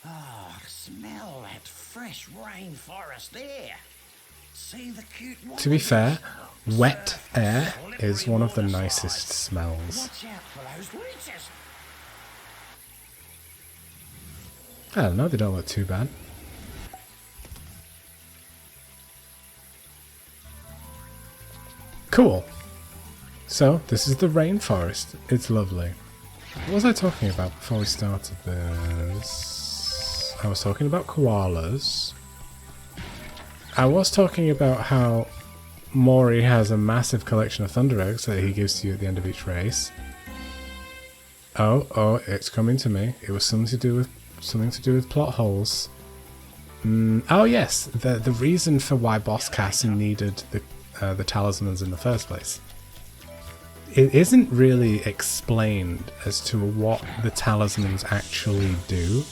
Oh, smell that fresh rainforest air. See the cute To be fair, wet air is one of the nicest smells. Watch out for those leeches. I don't know, they don't look too bad. Cool. So, this is the rainforest. It's lovely. What was I talking about before we started this? I was talking about koalas. I was talking about how Maury has a massive collection of thunder eggs that he gives to you at the end of each race. Oh, it's coming to me. It was something to do with plot holes. Oh yes, the reason for why Boss Cass needed the talismans in the first place. It isn't really explained as to what the talismans actually do,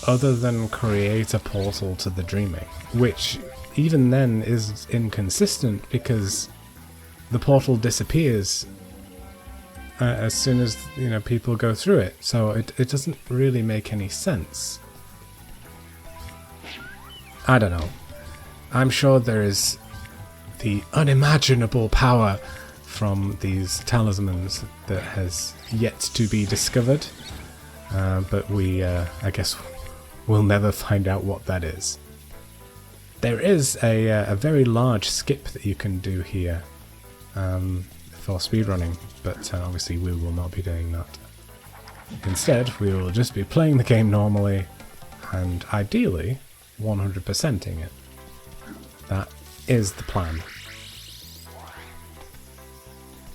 other than create a portal to the dreaming, which even then is inconsistent because the portal disappears as soon as people go through it, so it doesn't really make any sense. I don't know. I'm sure there is the unimaginable power from these talismans that has yet to be discovered, but we, I guess, will never find out what that is. There is a very large skip that you can do here for speedrunning, but obviously we will not be doing that. Instead, we will just be playing the game normally, and ideally 100%ing it. That is the plan.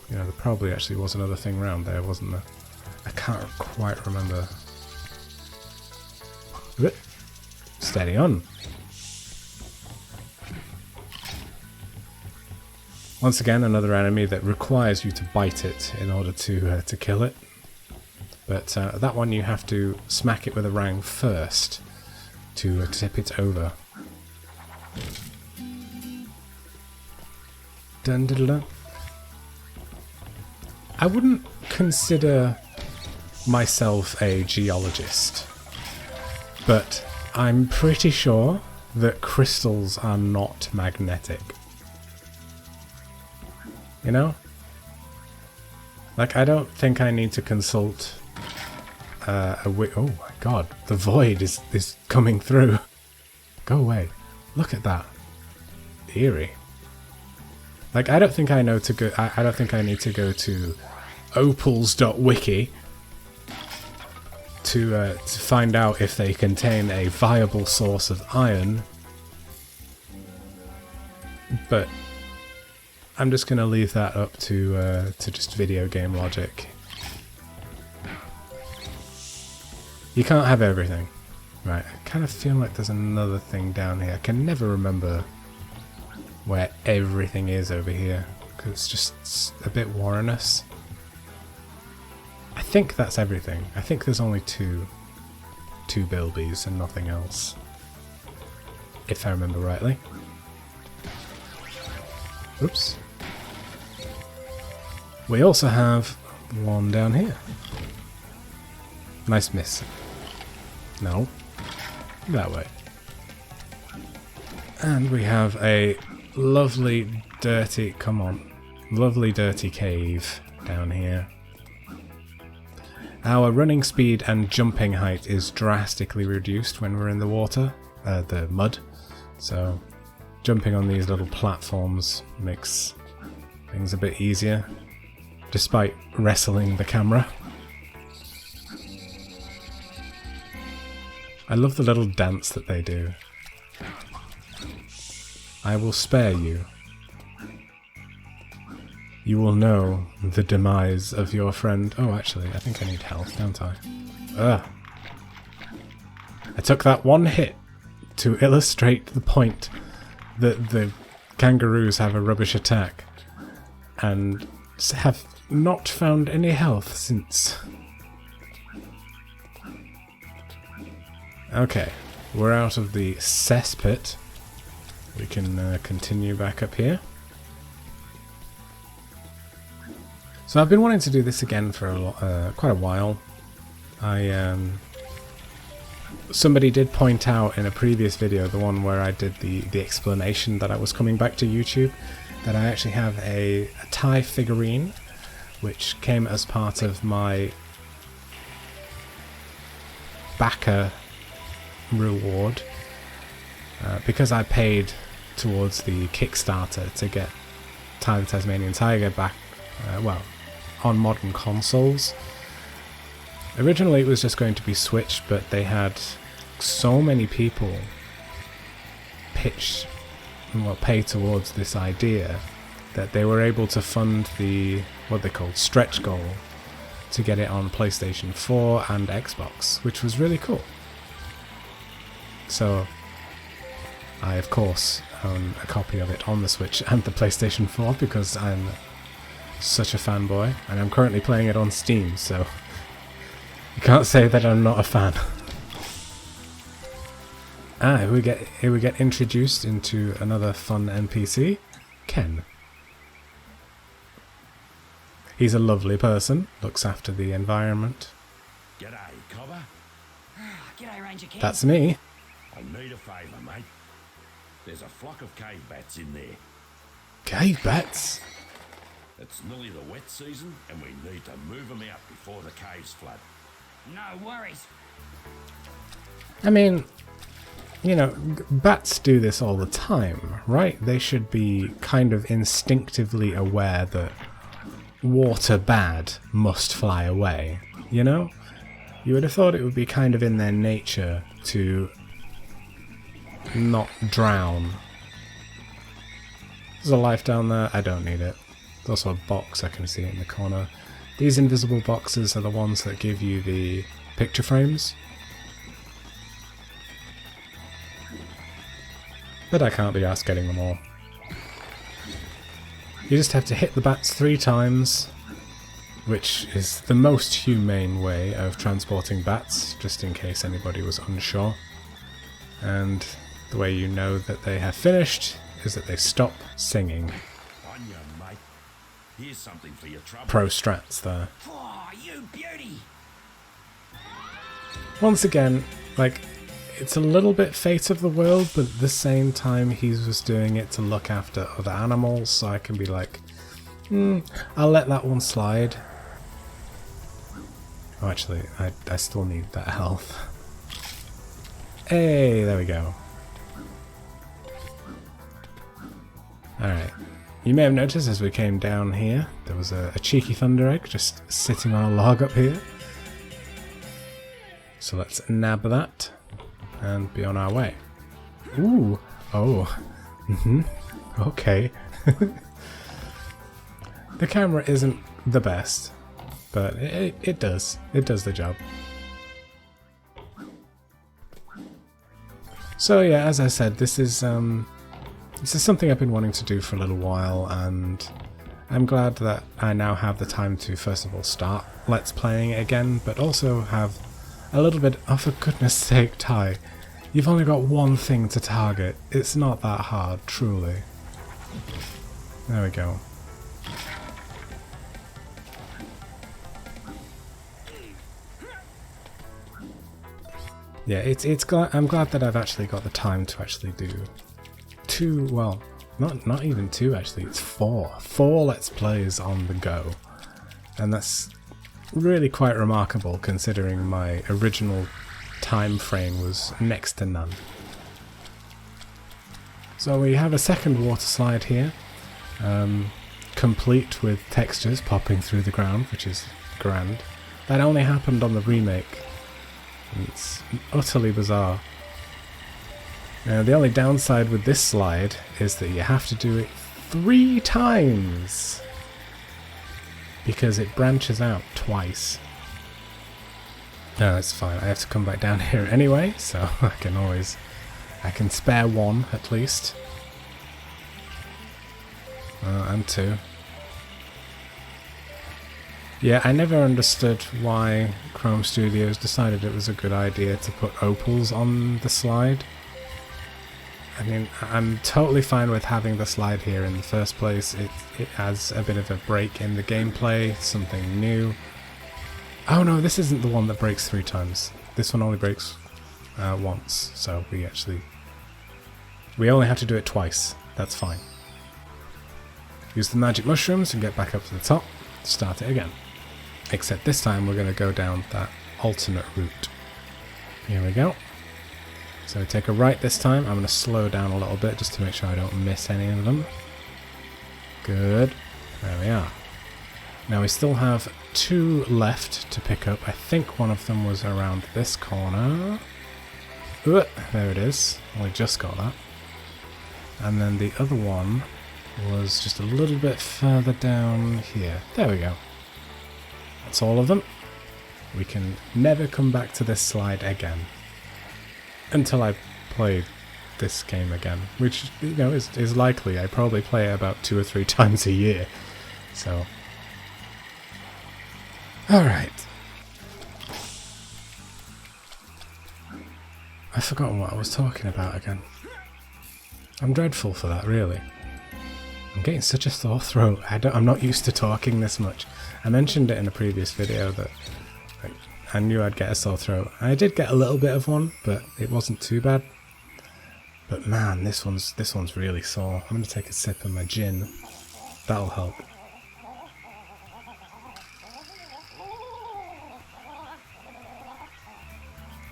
There probably actually was another thing around there, wasn't there? I can't quite remember. Steady on. Once again, another enemy that requires you to bite it in order to kill it. But that one you have to smack it with a rang first to tip it over. Dun dun dun. I wouldn't consider myself a geologist, but I'm pretty sure that crystals are not magnetic. Like, I don't think I need to consult oh my god, the void is coming through. Go away. Look at that. Eerie. Like, I don't think I know to go. I don't think I need to go to opals.wiki to find out if they contain a viable source of iron. But I'm just going to leave that up to just video game logic. You can't have everything. Right, I kind of feel like there's another thing down here. I can never remember where everything is over here, because it's just a bit Warrenous. I think that's everything. I think there's only two bilbies and nothing else, if I remember rightly. Oops. We also have one down here. Nice miss. No. That way. And we have a lovely dirty, lovely dirty cave down here. Our running speed and jumping height is drastically reduced when we're in the water, the mud, so jumping on these little platforms makes things a bit easier, despite wrestling the camera. I love the little dance that they do. I will spare you. You will know the demise of your friend. Oh, actually, I think I need health, don't I? Ugh. I took that one hit to illustrate the point that the kangaroos have a rubbish attack, and have not found any health since. Okay, we're out of the cesspit. We can continue back up here. So I've been wanting to do this again for quite a while. I somebody did point out in a previous video, the one where I did the explanation that I was coming back to YouTube, that I actually have a Thai figurine, which came as part of my backer reward, because I paid towards the Kickstarter to get Ty the Tasmanian Tiger back, well, on modern consoles. Originally it was just going to be Switch, but they had so many people pay towards this idea that they were able to fund the, what they called stretch goal, to get it on PlayStation 4 and Xbox, which was really cool. So I of course own a copy of it on the Switch and the PlayStation 4 because I'm such a fanboy, and I'm currently playing it on Steam, so you can't say that I'm not a fan. Here we get introduced into another fun NPC, Ken. He's a lovely person, looks after the environment. G'day, Cobber. G'day, Ranger Ken. That's me. I need a favour, mate. There's a flock of cave bats in there. Cave bats? It's nearly the wet season, and we need to move them out before the caves flood. No worries. I mean, you know, bats do this all the time, right? They should be kind of instinctively aware that water bad must fly away, you know? You would have thought it would be kind of in their nature to not drown. There's a life down there, I don't need it. There's also a box, I can see it in the corner. These invisible boxes are the ones that give you the picture frames. But I can't be asked getting them all. You just have to hit the bats 3 times, which is the most humane way of transporting bats, just in case anybody was unsure. And the way you know that they have finished is that they stop singing. On you, mate. Here's something for your trouble. Pro strats there. Oh, you beauty. Once again, like, it's a little bit fate of the world, but at the same time he was doing it to look after other animals, so I can be like, I'll let that one slide. Oh, actually, I still need that health. Hey, there we go. Alright. You may have noticed as we came down here, there was a cheeky thunder egg just sitting on a log up here. So let's nab that and be on our way. Ooh, oh, okay. The camera isn't the best, but it does the job. So yeah, as I said, this is something I've been wanting to do for a little while, and I'm glad that I now have the time to first of all start Let's Playing it again, but also have a little bit, oh for goodness sake, Ty, you've only got one thing to target. It's not that hard, truly. There we go. Yeah, I'm glad that I've actually got the time to actually do 2, well, not even 2 actually, it's 4 Let's Plays on the go. And that's really quite remarkable considering my original time frame was next to none. So we have a second water slide here, complete with textures popping through the ground, which is grand. That only happened on the remake. It's utterly bizarre. Now the only downside with this slide is that you have to do it 3 times because it branches out twice. No, it's fine. I have to come back down here anyway, so I can spare 1 at least. And 2. Yeah, I never understood why Chrome Studios decided it was a good idea to put opals on the slide. I mean, I'm totally fine with having the slide here in the first place. It adds a bit of a break in the gameplay, something new. Oh no, this isn't the one that breaks 3 times. This one only breaks once, so we only have to do it twice. That's fine. Use the magic mushrooms and get back up to the top. Start it again. Except this time we're going to go down that alternate route. Here we go. So take a right this time. I'm going to slow down a little bit just to make sure I don't miss any of them. Good. There we are. Now we still have 2 left to pick up. I think one of them was around this corner. Ooh, there it is. We just got that. And then the other one was just a little bit further down here. There we go. That's all of them. We can never come back to this slide again. Until I play this game again. Which, you know, is likely. I probably play it about 2 or 3 times a year. So... Alright. I've forgotten what I was talking about again. I'm dreadful for that, really. I'm getting such a sore throat. I'm not used to talking this much. I mentioned it in a previous video that I knew I'd get a sore throat. I did get a little bit of one, but it wasn't too bad. But man, this one's really sore. I'm going to take a sip of my gin. That'll help.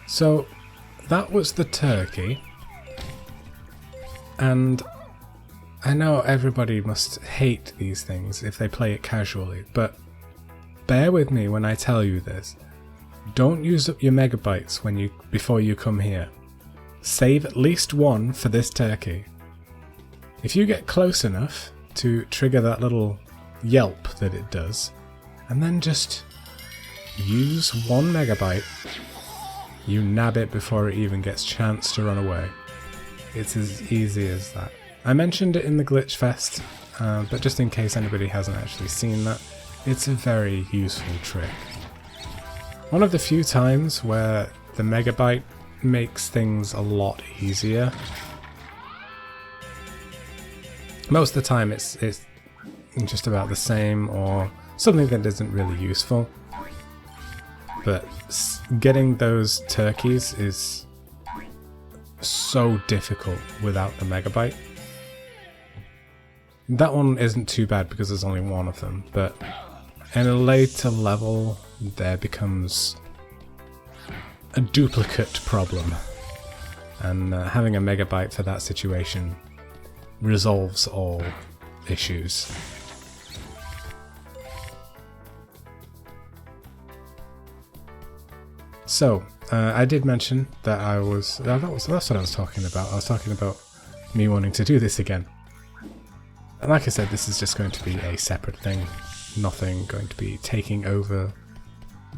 So, that was the turkey. And I know everybody must hate these things if they play it casually, but bear with me when I tell you this. Don't use up your megabytes before you come here. Save at least 1 for this turkey. If you get close enough to trigger that little yelp that it does, and then just use 1 megabyte, you nab it before it even gets a chance to run away. It's as easy as that. I mentioned it in the Glitch Fest, but just in case anybody hasn't actually seen that, it's a very useful trick. One of the few times where the megabyte makes things a lot easier. Most of the time it's just about the same or something that isn't really useful. But getting those turkeys is so difficult without the megabyte. That one isn't too bad because there's only 1 of them, but in a later level there becomes a duplicate problem, and having a megabyte for that situation resolves all issues. So, I did mention that that's what I was talking about. I was talking about me wanting to do this again. And like I said, this is just going to be a separate thing. Nothing going to be taking over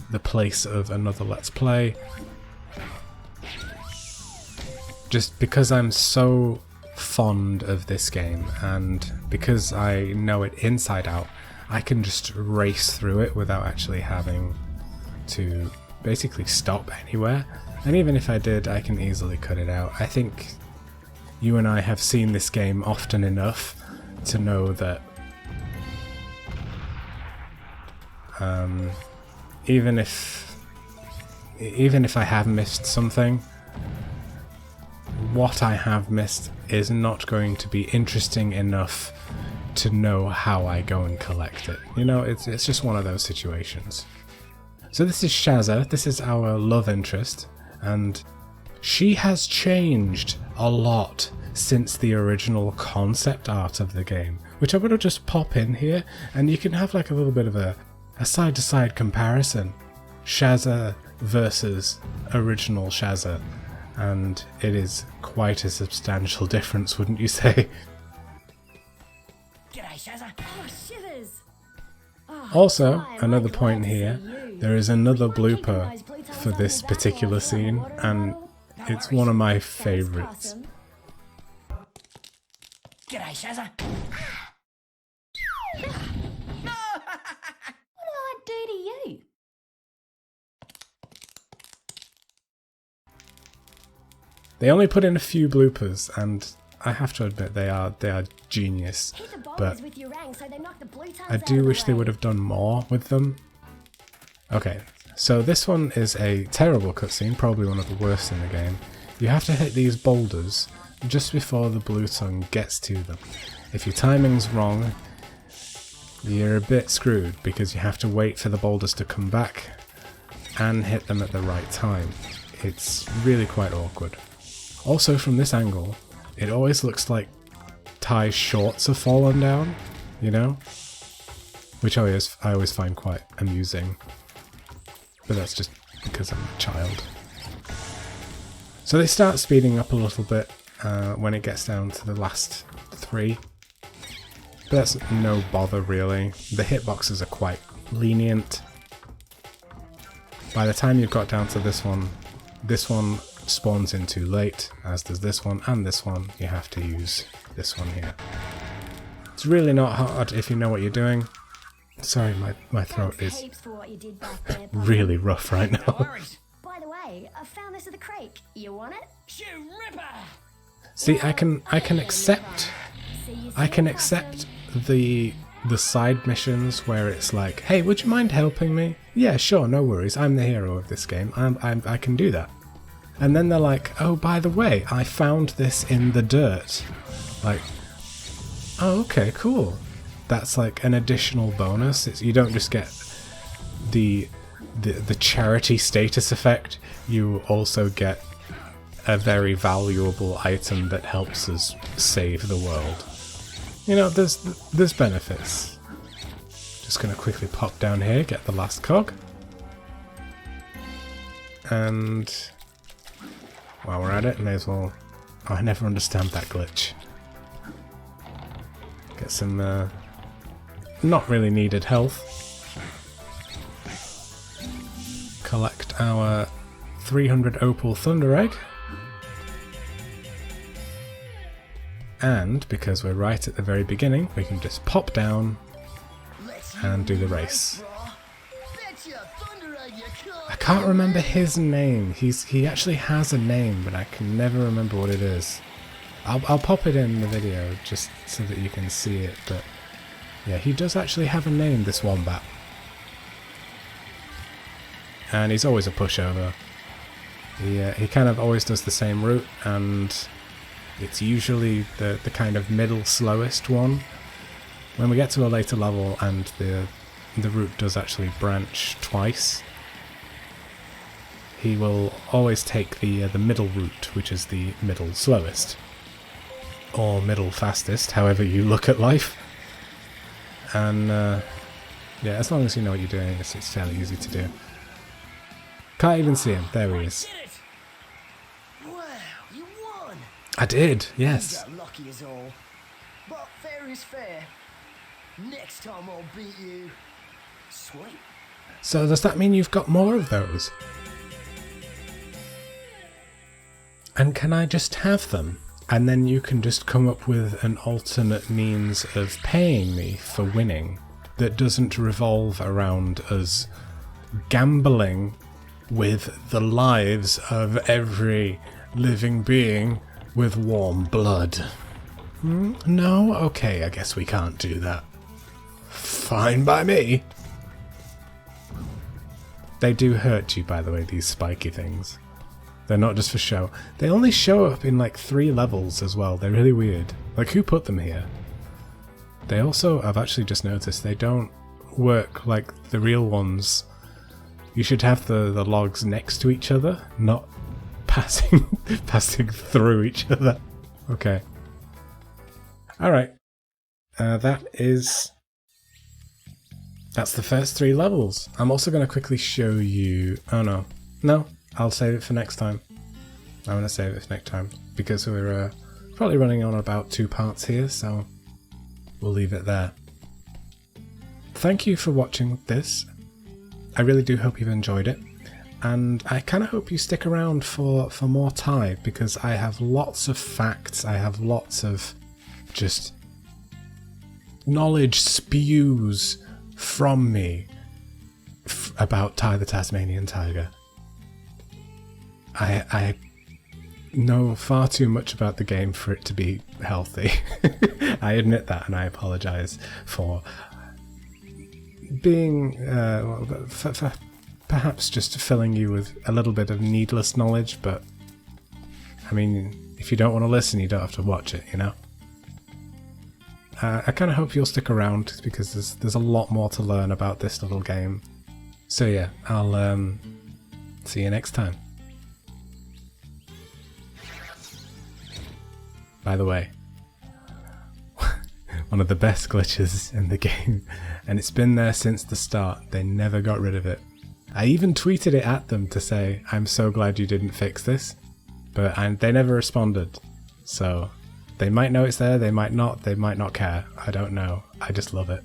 the place of another Let's Play. Just because I'm so fond of this game, and because I know it inside out, I can just race through it without actually having to basically stop anywhere. And even if I did, I can easily cut it out. I think you and I have seen this game often enough to know that even if I have missed something, what I have missed is not going to be interesting enough to know how I go and collect it. You know, it's just one of those situations. So this is Shazza, this is our love interest, and she has changed a lot since the original concept art of the game, which I'm going to just pop in here, and you can have like a little bit of a side-to-side comparison. Shazza versus original Shazza, and it is quite a substantial difference, wouldn't you say? G'day, Shazza. Oh, shivers. Oh, Also, hi, another glad point to here, see you. there is another Keep on keeping blooper those blue tiles for on this the back particular while scene, water and roll. it's one of my Sounds favourites. awesome. G'day, Shazza. What did I do to you? They only put in a few bloopers, and I have to admit they are genius. Hit the But boulders with your rang so they knock the blue tiles I out do of wish the they way. would have done more with them. Okay, So this one is a terrible cutscene, probably one of the worst in the game. You have to hit these boulders just before the blue tongue gets to them. If your timing's wrong, you're a bit screwed because you have to wait for the boulders to come back and hit them at the right time. It's really quite awkward. Also from this angle, it always looks like Ty's shorts have fallen down, you know? Which I always find quite amusing. But that's just because I'm a child. So they start speeding up a little bit when it gets down to the last 3. But that's no bother really. The hitboxes are quite lenient. By the time you've got down to this one spawns in too late, as does this one and this one. You have to use this one here. It's really not hard if you know what you're doing. Sorry, my throat is really rough right No now. worries. By the way, I found this at the creek. You want it? Shoot, Ripper! See, I can accept the side missions where it's like, hey, would you mind helping me? Yeah, sure, no worries. I'm the hero of this game. I can do that. And then they're like, oh, by the way, I found this in the dirt. Like, oh, okay, cool. That's like an additional bonus. You don't just get the charity status effect. You also get a very valuable item that helps us save the world. You know, there's benefits. Just gonna quickly pop down here, get the last cog. And while we're at it, may as well... Oh, I never understand that glitch. Get some not really needed health. Collect our 300 opal thunder egg. And because we're right at the very beginning, we can just pop down and do the race. I can't remember his name. He actually has a name, but I can never remember what it is. I'll pop it in the video just so that you can see it, but yeah, he does actually have a name, this wombat. And he's always a pushover. He kind of always does the same route, and it's usually the kind of middle slowest one. When we get to a later level and the route does actually branch twice, he will always take the middle route, which is the middle slowest. Or middle fastest, however you look at life. And yeah, as long as you know what you're doing, it's fairly easy to do. Can't even see him. There he is. Did it! Wow, you won! I did, yes. You got lucky as all. But fair is fair. Next time I'll beat you. Sweet. So does that mean you've got more of those? And can I just have them? And then you can just come up with an alternate means of paying me for winning that doesn't revolve around us gambling with the lives of every living being with warm blood. No? Okay, I guess we can't do that. Fine by me. They do hurt you, by the way, these spiky things. They're not just for show. They only show up in like 3 levels as well. They're really weird. Like, who put them here? They also, I've actually just noticed, they don't work like the real ones. You should have the logs next to each other, not passing through each other. Okay. Alright. That's the first 3 levels. I'm also going to quickly show you... Oh no. No. I'll save it for next time. I'm going to save it for next time because we're probably running on about 2 parts here, so we'll leave it there. Thank you for watching this. I really do hope you've enjoyed it, and I kind of hope you stick around for more Thai because I have lots of facts, I have lots of just knowledge spews from me about Ty the Tasmanian Tiger. I know far too much about the game for it to be healthy. I admit that, and I apologise for being for perhaps just filling you with a little bit of needless knowledge, but I mean, if you don't want to listen, you don't have to watch it, you know? I kind of hope you'll stick around because there's a lot more to learn about this little game. So yeah, I'll see you next time. By the way, one of the best glitches in the game, and it's been there since the start. They never got rid of it. I even tweeted it at them to say, I'm so glad you didn't fix this, but they never responded. So they might know it's there, they might not care. I don't know. I just love it.